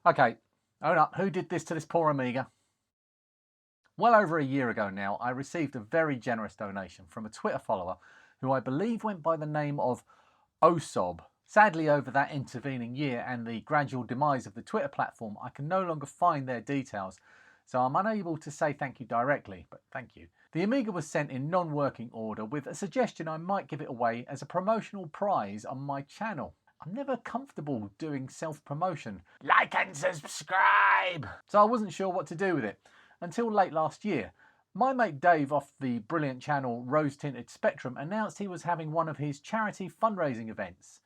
Okay, hold up, who did this to this poor Amiga? Well over a year ago now, I received a very generous donation from a Twitter follower who I believe went by the name of Osob. Sadly, over that intervening year and the gradual demise of the Twitter platform, I can no longer find their details, so I'm unable to say thank you directly, but thank you. The Amiga was sent in non-working order with a suggestion I might give it away as a promotional prize on my channel. I'm never comfortable doing self-promotion. Like and subscribe! So I wasn't sure what to do with it until late last year. My mate Dave off the brilliant channel Rose Tinted Spectrum announced he was having one of his charity fundraising events.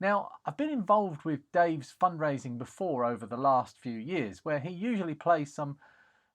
Now, I've been involved with Dave's fundraising before over the last few years, where he usually plays some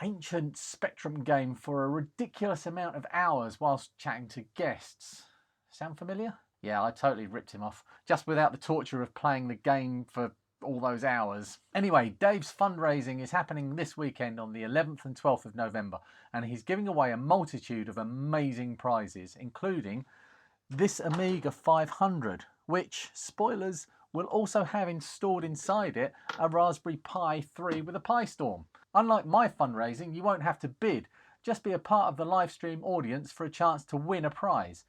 ancient Spectrum game for a ridiculous amount of hours whilst chatting to guests. Sound familiar? Yeah, I totally ripped him off, just without the torture of playing the game for all those hours. Anyway, Dave's fundraising is happening this weekend on the 11th and 12th of November, and he's giving away a multitude of amazing prizes, including this Amiga 500, which, spoilers, will also have installed inside it a Raspberry Pi 3 with a Pistorm. Unlike my fundraising, you won't have to bid, just be a part of the live stream audience for a chance to win a prize.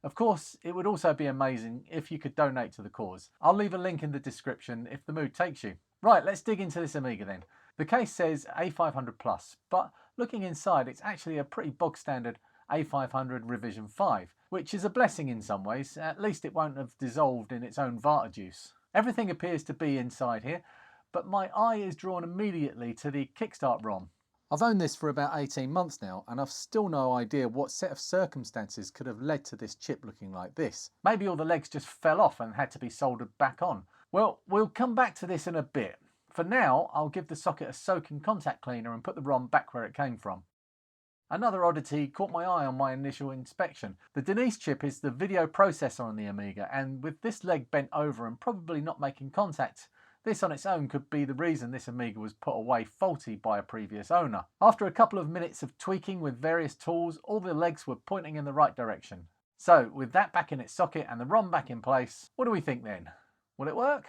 Of course, it would also be amazing if you could donate to the cause. I'll leave a link in the description if the mood takes you. Right, let's dig into this Amiga then. The case says A500 Plus, but looking inside, it's actually a pretty bog standard A500 revision 5, which is a blessing in some ways. At least it won't have dissolved in its own Vata juice. Everything appears to be inside here, but my eye is drawn immediately to the Kickstart ROM. I've owned this for about 18 months now, and I've still no idea what set of circumstances could have led to this chip looking like this. Maybe all the legs just fell off and had to be soldered back on. Well, we'll come back to this in a bit. For now, I'll give the socket a soak in contact cleaner and put the ROM back where it came from. Another oddity caught my eye on my initial inspection. The Denise chip is the video processor on the Amiga, and with this leg bent over and probably not making contact, this on its own could be the reason this Amiga was put away faulty by a previous owner. After a couple of minutes of tweaking with various tools, all the legs were pointing in the right direction. So, with that back in its socket and the ROM back in place, what do we think then? Will it work?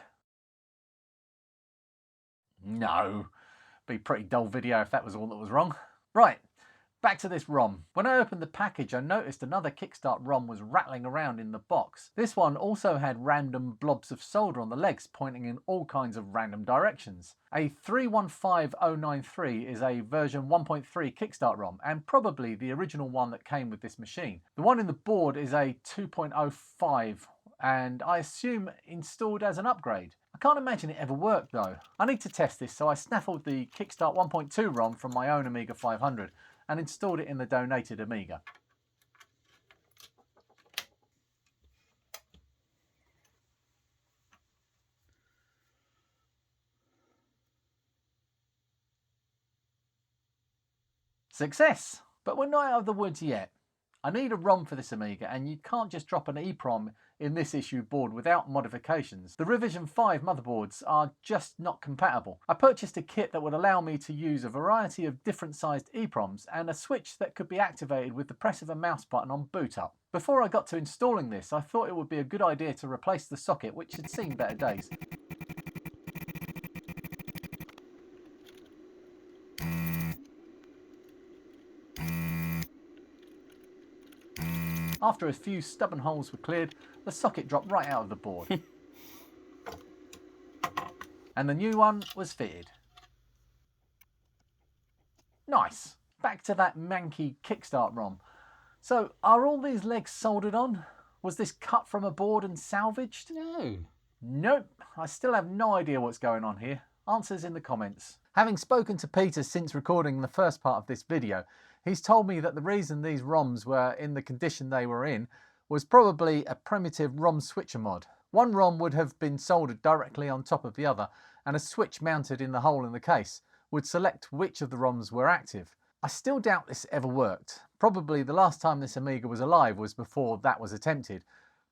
No. Be a pretty dull video if that was all that was wrong. Right. Back to this ROM. When I opened the package, I noticed another Kickstart ROM was rattling around in the box. This one also had random blobs of solder on the legs pointing in all kinds of random directions. A 315093 is a version 1.3 Kickstart ROM, and probably the original one that came with this machine. The one in the board is a 2.05, and I assume installed as an upgrade. I can't imagine it ever worked though. I need to test this, so I snaffled the Kickstart 1.2 ROM from my own Amiga 500. And installed it in the donated Amiga. Success! But we're not out of the woods yet. I need a ROM for this Amiga, and you can't just drop an EEPROM in this issue board without modifications. The Revision 5 motherboards are just not compatible. I purchased a kit that would allow me to use a variety of different sized EEPROMs and a switch that could be activated with the press of a mouse button on boot up. Before I got to installing this, I thought it would be a good idea to replace the socket, which had seen better days. After a few stubborn holes were cleared, the socket dropped right out of the board. And the new one was fitted. Nice. Back to that manky Kickstart ROM. So, are all these legs soldered on? Was this cut from a board and salvaged? No. Nope. I still have no idea what's going on here. Answers in the comments. Having spoken to Peter since recording the first part of this video, he's told me that the reason these ROMs were in the condition they were in was probably a primitive ROM switcher mod. One ROM would have been soldered directly on top of the other, and a switch mounted in the hole in the case would select which of the ROMs were active. I still doubt this ever worked. Probably the last time this Amiga was alive was before that was attempted.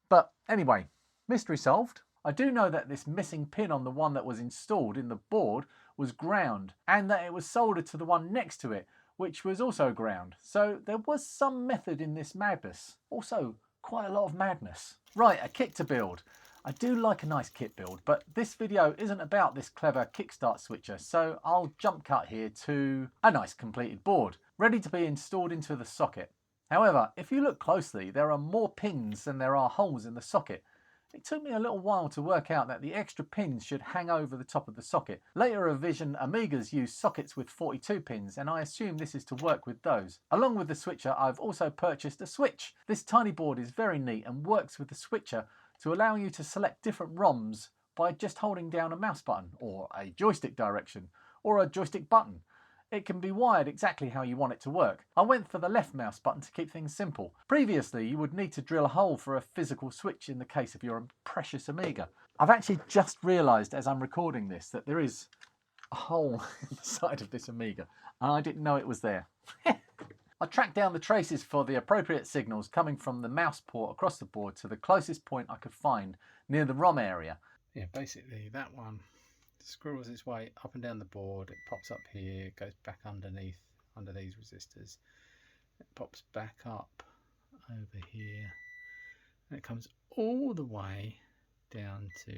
But anyway, mystery solved. I do know that this missing pin on the one that was installed in the board was ground, and that it was soldered to the one next to it, which was also ground. So there was some method in this madness. Also, quite a lot of madness. Right, a kit to build. I do like a nice kit build, but this video isn't about this clever kickstart switcher, so I'll jump cut here to a nice completed board, ready to be installed into the socket. However, if you look closely, there are more pins than there are holes in the socket. It took me a little while to work out that the extra pins should hang over the top of the socket. Later revision Amigas use sockets with 42 pins, and I assume this is to work with those. Along with the switcher, I've also purchased a switch. This tiny board is very neat and works with the switcher to allow you to select different ROMs by just holding down a mouse button, or a joystick direction, or a joystick button. It can be wired exactly how you want it to work. I went for the left mouse button to keep things simple. Previously, you would need to drill a hole for a physical switch in the case of your precious Amiga. I've actually just realised as I'm recording this that there is a hole in the side of this Amiga, and I didn't know it was there. I tracked down the traces for the appropriate signals coming from the mouse port across the board to the closest point I could find near the ROM area. Yeah, basically that one squirrels its way up and down the board. It pops up here, goes back underneath under these resistors. It pops back up over here, and it comes all the way down to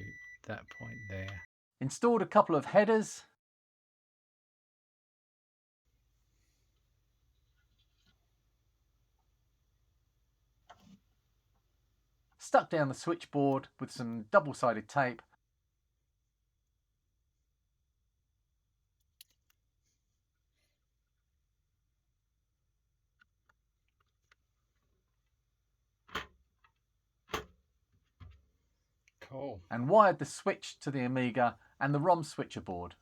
that point there. Installed a couple of headers. Stuck down the switchboard with some double-sided tape. Cool. And wired the switch to the Amiga and the ROM switcher board.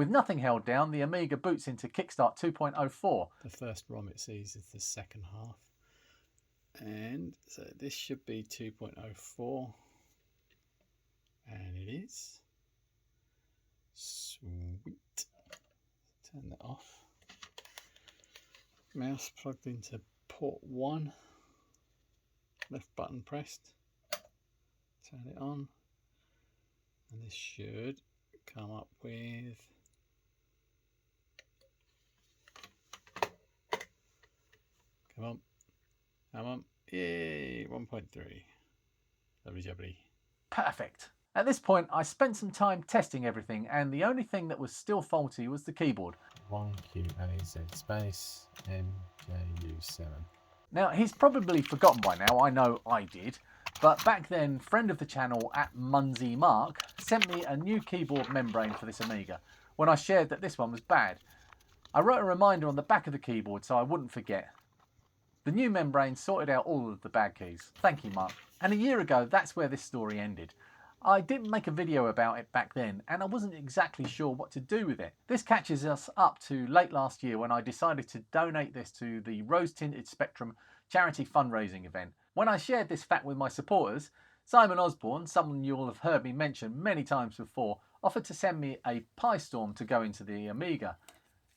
With nothing held down, the Amiga boots into Kickstart 2.04. The first ROM it sees is the second half. And so this should be 2.04. And it is. Sweet. Turn that off. Mouse plugged into port 1. Left button pressed. Turn it on. And this should come up with Come on. Yay, 1.3. Lovely jubbly. Perfect. At this point, I spent some time testing everything, and the only thing that was still faulty was the keyboard. 1QAZ space MJU7. Now, he's probably forgotten by now, I know I did, but back then, friend of the channel at Munsey Mark sent me a new keyboard membrane for this Amiga when I shared that this one was bad. I wrote a reminder on the back of the keyboard so I wouldn't forget. The new membrane sorted out all of the bad keys. Thank you, Mark. And a year ago, that's where this story ended. I didn't make a video about it back then, and I wasn't exactly sure what to do with it. This catches us up to late last year when I decided to donate this to the Rose Tinted Spectrum charity fundraising event. When I shared this fact with my supporters, Simon Osborne, someone you'll have heard me mention many times before, offered to send me a Pistorm to go into the Amiga.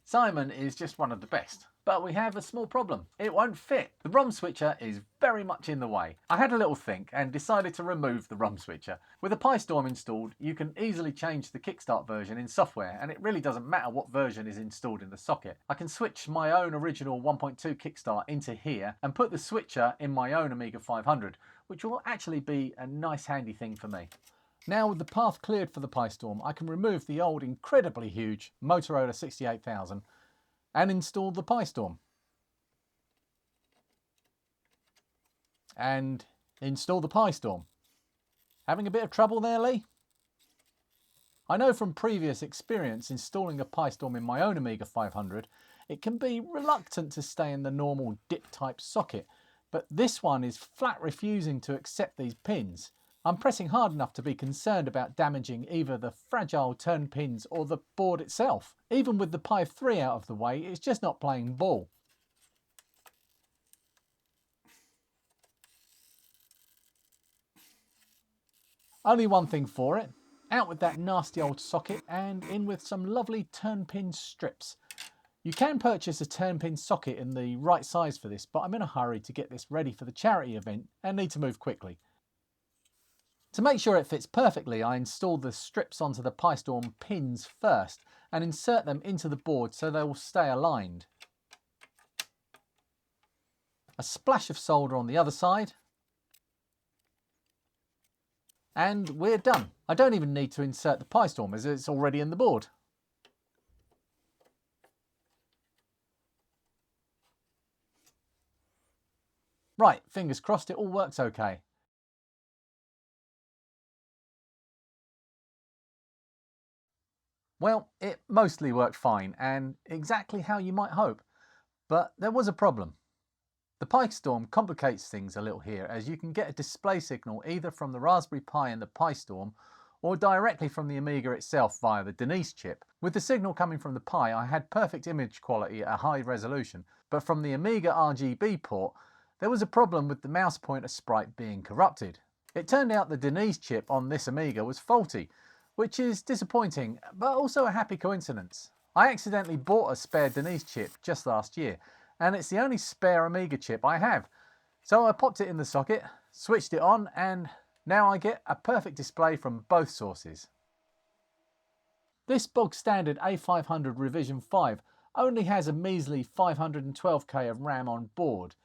Simon is just one of the best. But we have a small problem. It won't fit. The ROM switcher is very much in the way. I had a little think and decided to remove the ROM switcher. With a Pistorm installed, you can easily change the Kickstart version in software, and it really doesn't matter what version is installed in the socket. I can switch my own original 1.2 Kickstart into here and put the switcher in my own Amiga 500, which will actually be a nice handy thing for me. Now with the path cleared for the Pistorm, I can remove the old incredibly huge Motorola 68000 and install the Pistorm. And install the Pistorm. Having a bit of trouble there, Lee? I know from previous experience installing a Pistorm in my own Amiga 500, it can be reluctant to stay in the normal dip type socket, but this one is flat refusing to accept these pins. I'm pressing hard enough to be concerned about damaging either the fragile turn pins or the board itself. Even with the Pi 3 out of the way, it's just not playing ball. Only one thing for it. Out with that nasty old socket and in with some lovely turn pin strips. You can purchase a 10-pin socket in the right size for this, but I'm in a hurry to get this ready for the charity event and need to move quickly. To make sure it fits perfectly, I install the strips onto the Pistorm pins first and insert them into the board so they will stay aligned. A splash of solder on the other side, and we're done. I don't even need to insert the Pistorm as it's already in the board. Right, fingers crossed it all works okay. Well, it mostly worked fine and exactly how you might hope, but there was a problem. The Pistorm complicates things a little here, as you can get a display signal either from the Raspberry Pi and the Pistorm or directly from the Amiga itself via the Denise chip. With the signal coming from the Pi, I had perfect image quality at a high resolution, but from the Amiga RGB port, there was a problem with the mouse pointer sprite being corrupted. It turned out the Denise chip on this Amiga was faulty, which is disappointing, but also a happy coincidence. I accidentally bought a spare Denise chip just last year, and it's the only spare Amiga chip I have. So I popped it in the socket, switched it on, and now I get a perfect display from both sources. This bog standard A500 revision 5 only has a measly 512k of RAM on board.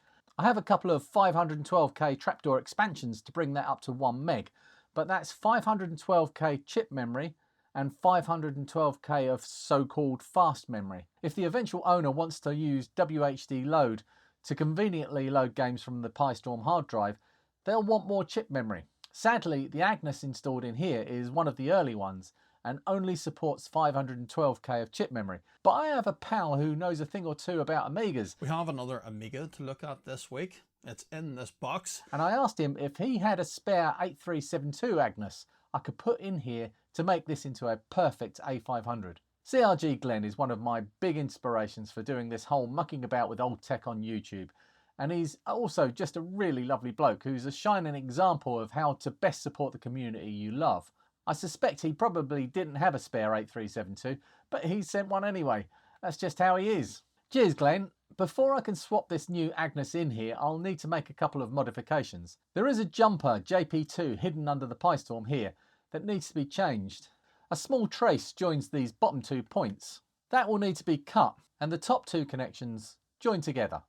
I have a couple of 512k trapdoor expansions to bring that up to 1 meg, but that's 512k chip memory and 512k of so-called fast memory. If the eventual owner wants to use WHD load to conveniently load games from the Pistorm hard drive, they'll want more chip memory. Sadly, the Agnus installed in here is one of the early ones and only supports 512k of chip memory. But I have a pal who knows a thing or two about Amigas. We have another Amiga to look at this week. It's in this box. And I asked him if he had a spare 8372 Agnus I could put in here to make this into a perfect A500. CRG Glen is one of my big inspirations for doing this whole mucking about with old tech on YouTube. And he's also just a really lovely bloke who's a shining example of how to best support the community you love. I suspect he probably didn't have a spare 8372, but he sent one anyway. That's just how he is. Cheers, Glenn. Before I can swap this new Agnus in here, I'll need to make a couple of modifications. There is a jumper JP2 hidden under the Pistorm here that needs to be changed. A small trace joins these bottom 2 points. That will need to be cut and the top 2 connections joined together.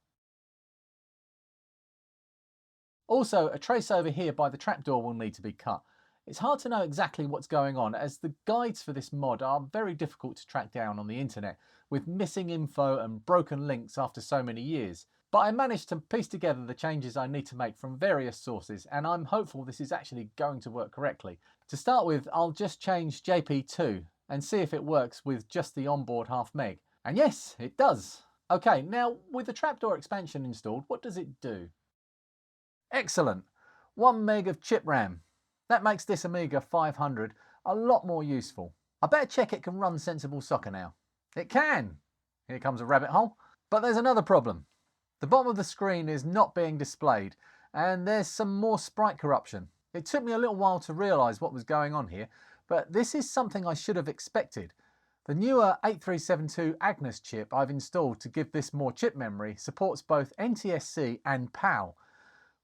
Also, a trace over here by the trapdoor will need to be cut. It's hard to know exactly what's going on, as the guides for this mod are very difficult to track down on the internet, with missing info and broken links after so many years. But I managed to piece together the changes I need to make from various sources, and I'm hopeful this is actually going to work correctly. To start with, I'll just change JP2 and see if it works with just the onboard half meg. And yes, it does. Okay, now with the trapdoor expansion installed, what does it do? Excellent! 1 meg of chip RAM. That makes this Amiga 500 a lot more useful. I better check it can run Sensible Soccer now. It can! Here comes a rabbit hole. But there's another problem. The bottom of the screen is not being displayed, and there's some more sprite corruption. It took me a little while to realise what was going on here, but this is something I should have expected. The newer 8372 Agnus chip I've installed to give this more chip memory supports both NTSC and PAL,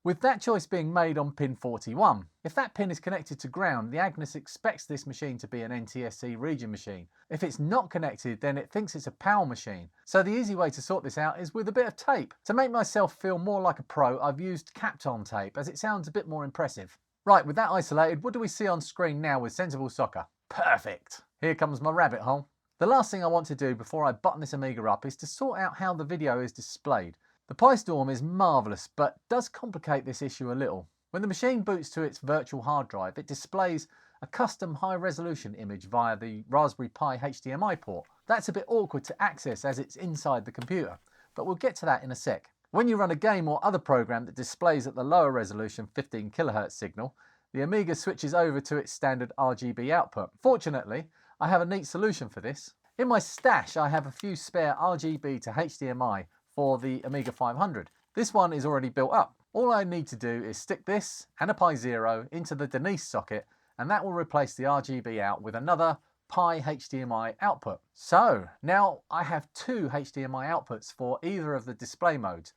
with that choice being made on pin 41. If that pin is connected to ground, the Agnus expects this machine to be an NTSC region machine. If it's not connected, then it thinks it's a PAL machine. So the easy way to sort this out is with a bit of tape. To make myself feel more like a pro, I've used Kapton tape, as it sounds a bit more impressive. Right, with that isolated, what do we see on screen now with Sensible Soccer? Perfect! Here comes my rabbit hole. The last thing I want to do before I button this Amiga up is to sort out how the video is displayed. The Pistorm is marvellous, but does complicate this issue a little. When the machine boots to its virtual hard drive, it displays a custom high-resolution image via the Raspberry Pi HDMI port. That's a bit awkward to access as it's inside the computer, but we'll get to that in a sec. When you run a game or other program that displays at the lower resolution 15 kHz signal, the Amiga switches over to its standard RGB output. Fortunately, I have a neat solution for this. In my stash, I have a few spare RGB to HDMI for the Amiga 500. This one is already built up. All I need to do is stick this and a Pi 0 into the Denise socket, and that will replace the RGB out with another Pi HDMI output. So now I have two HDMI outputs for either of the display modes,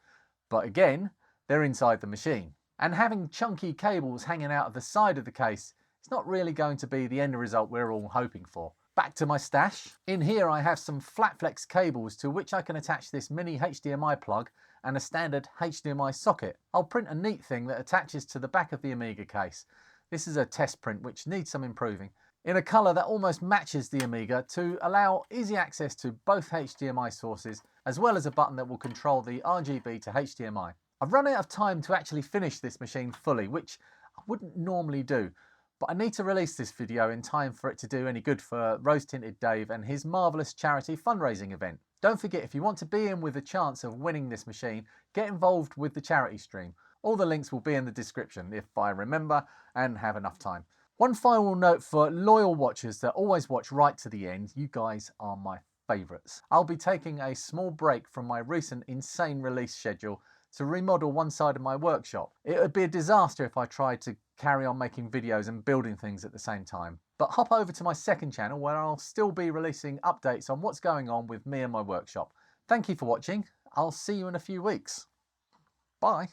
but again, they're inside the machine. And having chunky cables hanging out of the side of the case is not really going to be the end result we're all hoping for. Back to my stash. In here I have some flat flex cables to which I can attach this mini HDMI plug and a standard HDMI socket. I'll print a neat thing that attaches to the back of the Amiga case. This is a test print which needs some improving, in a colour that almost matches the Amiga to allow easy access to both HDMI sources, as well as a button that will control the RGB to HDMI. I've run out of time to actually finish this machine fully, which I wouldn't normally do, but I need to release this video in time for it to do any good for Rose Tinted Dave and his marvellous charity fundraising event. Don't forget, if you want to be in with a chance of winning this machine, get involved with the charity stream. All the links will be in the description if I remember and have enough time. One final note for loyal watchers that always watch right to the end, you guys are my favourites. I'll be taking a small break from my recent insane release schedule to remodel one side of my workshop. It would be a disaster if I tried to carry on making videos and building things at the same time. But hop over to my second channel where I'll still be releasing updates on what's going on with me and my workshop. Thank you for watching. I'll see you in a few weeks. Bye.